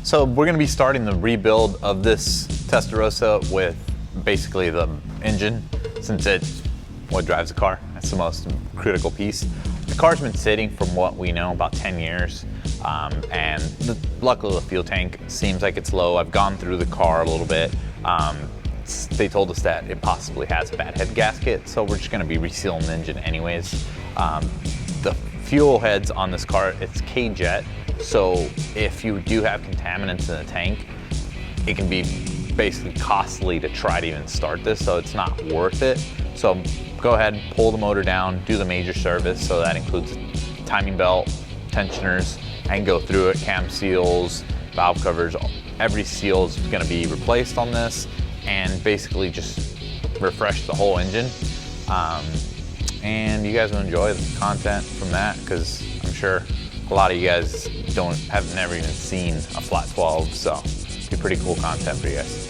So we're going to be starting the rebuild of this Testarossa with basically the engine, since it's what drives the car. That's the most critical piece. The car's been sitting, from what we know, about 10 years. And luckily the fuel tank seems like it's low. I've gone through the car a little bit. They told us that it possibly has a bad head gasket, so we're just going to be resealing the engine anyways. The fuel heads on this car, it's K-Jet, so if you do have contaminants in the tank, it can be basically costly to try to even start this, so it's not worth it. So go ahead, pull the motor down, do the major service, so that includes timing belt, tensioners, and go through it, cam seals, valve covers. Every seal is going to be replaced on this, and basically just refresh the whole engine. And you guys will enjoy the content from that, because I'm sure a lot of you guys have never even seen a flat 12, so it'll be pretty cool content for you guys.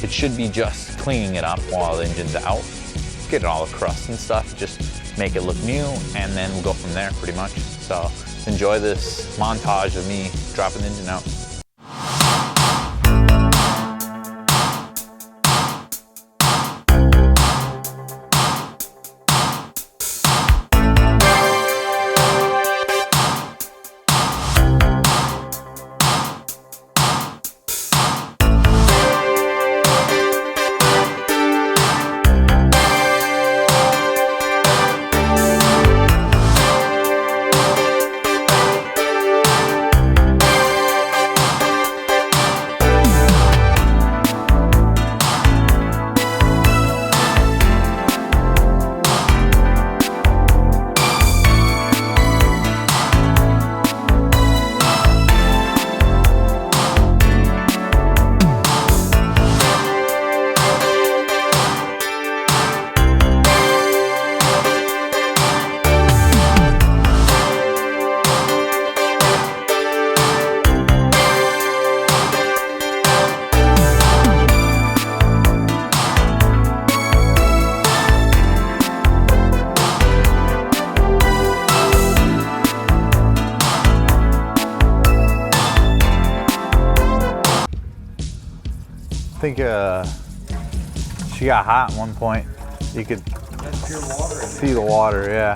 It should be just cleaning it up while the engine's out, getting all the crust and stuff, just make it look new, and then we'll go from there pretty much. So enjoy this montage of me dropping the engine out. I think she got hot at one point. You could see the water, yeah.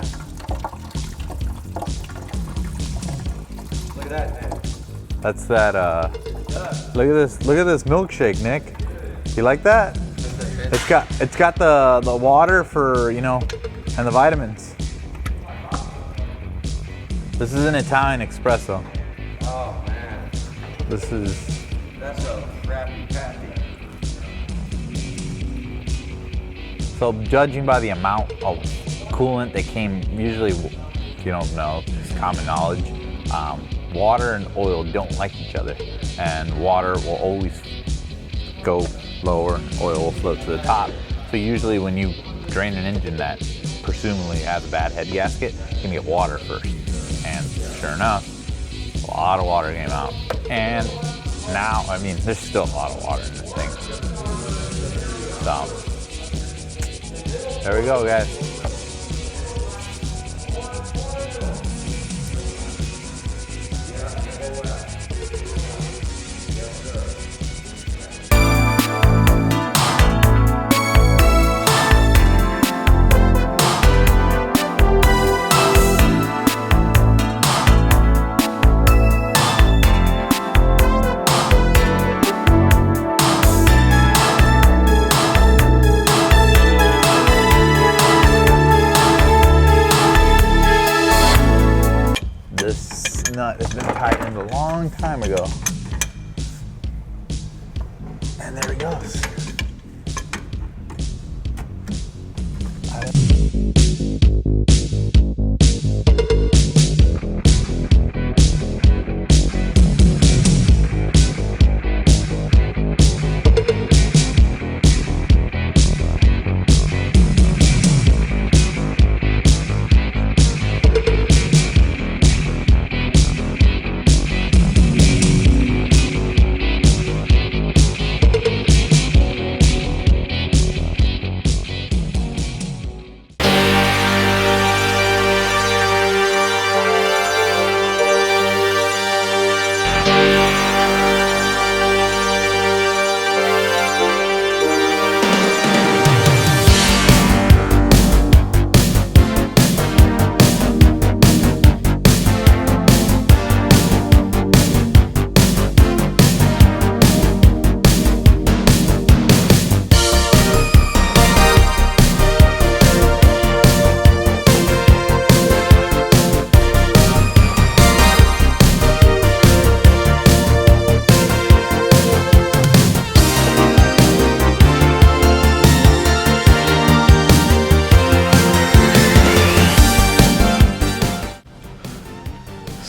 Look at that, man. That's that, look at this milkshake, Nick. You like that? It's got the water for, you know, and the vitamins. This is an Italian espresso. Oh man. That's a crappy patty. So judging by the amount of coolant that came, usually, if you don't know, it's common knowledge, water and oil don't like each other, and water will always go lower, oil will float to the top. So usually when you drain an engine that presumably has a bad head gasket, you can get water first. And sure enough, a lot of water came out. And now, I mean, there's still a lot of water in this thing. So, there we go, guys. Nut has been tightened a long time ago. And there he goes.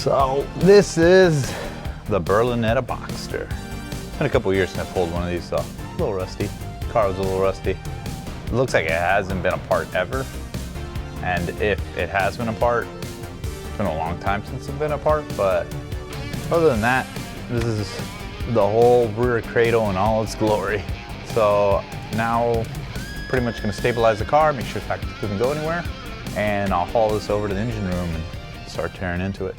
So this is the Berlinetta Boxster. Been a couple years since I pulled one of these, so a little rusty. Car was a little rusty. It looks like it hasn't been apart ever. And if it has been apart, it's been a long time since it's been apart, but other than that, this is the whole rear cradle in all its glory. So now pretty much gonna stabilize the car, make sure the fact it doesn't go anywhere, and I'll haul this over to the engine room and start tearing into it.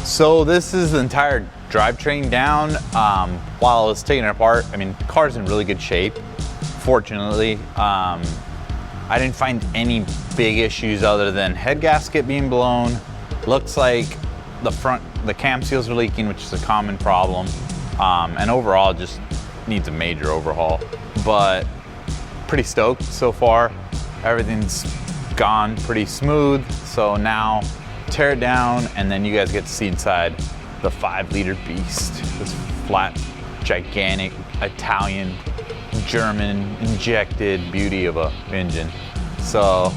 So this is the entire drivetrain down. While I was taking it apart, I mean, the car's in really good shape, fortunately. I didn't find any big issues other than head gasket being blown. Looks like the cam seals are leaking, which is a common problem. And overall just needs a major overhaul. But pretty stoked so far. Everything's gone pretty smooth. So now tear it down, and then you guys get to see inside the 5-liter beast. This flat, gigantic, Italian, German, injected beauty of a engine. So,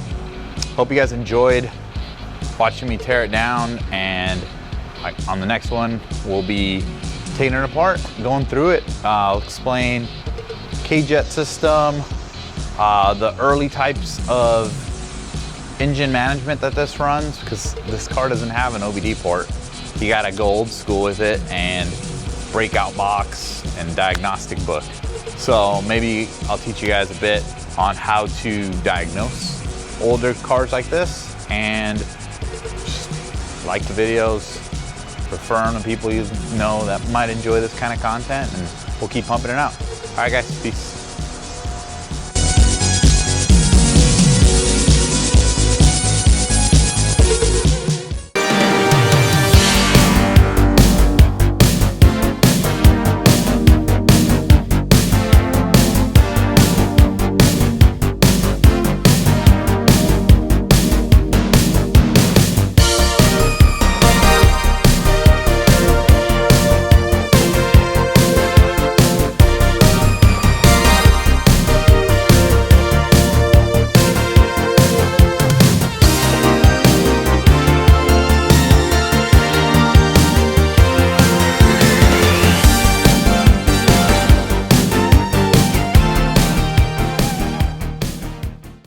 hope you guys enjoyed watching me tear it down, and on the next one, we'll be taking it apart, going through it. I'll explain K-jet system, the early types of engine management that this runs, because this car doesn't have an OBD port. You gotta go old school with it, and breakout box and diagnostic book. So maybe I'll teach you guys a bit on how to diagnose older cars like this, and just like the videos, refer them to people you know that might enjoy this kind of content, and we'll keep pumping it out. All right guys, peace.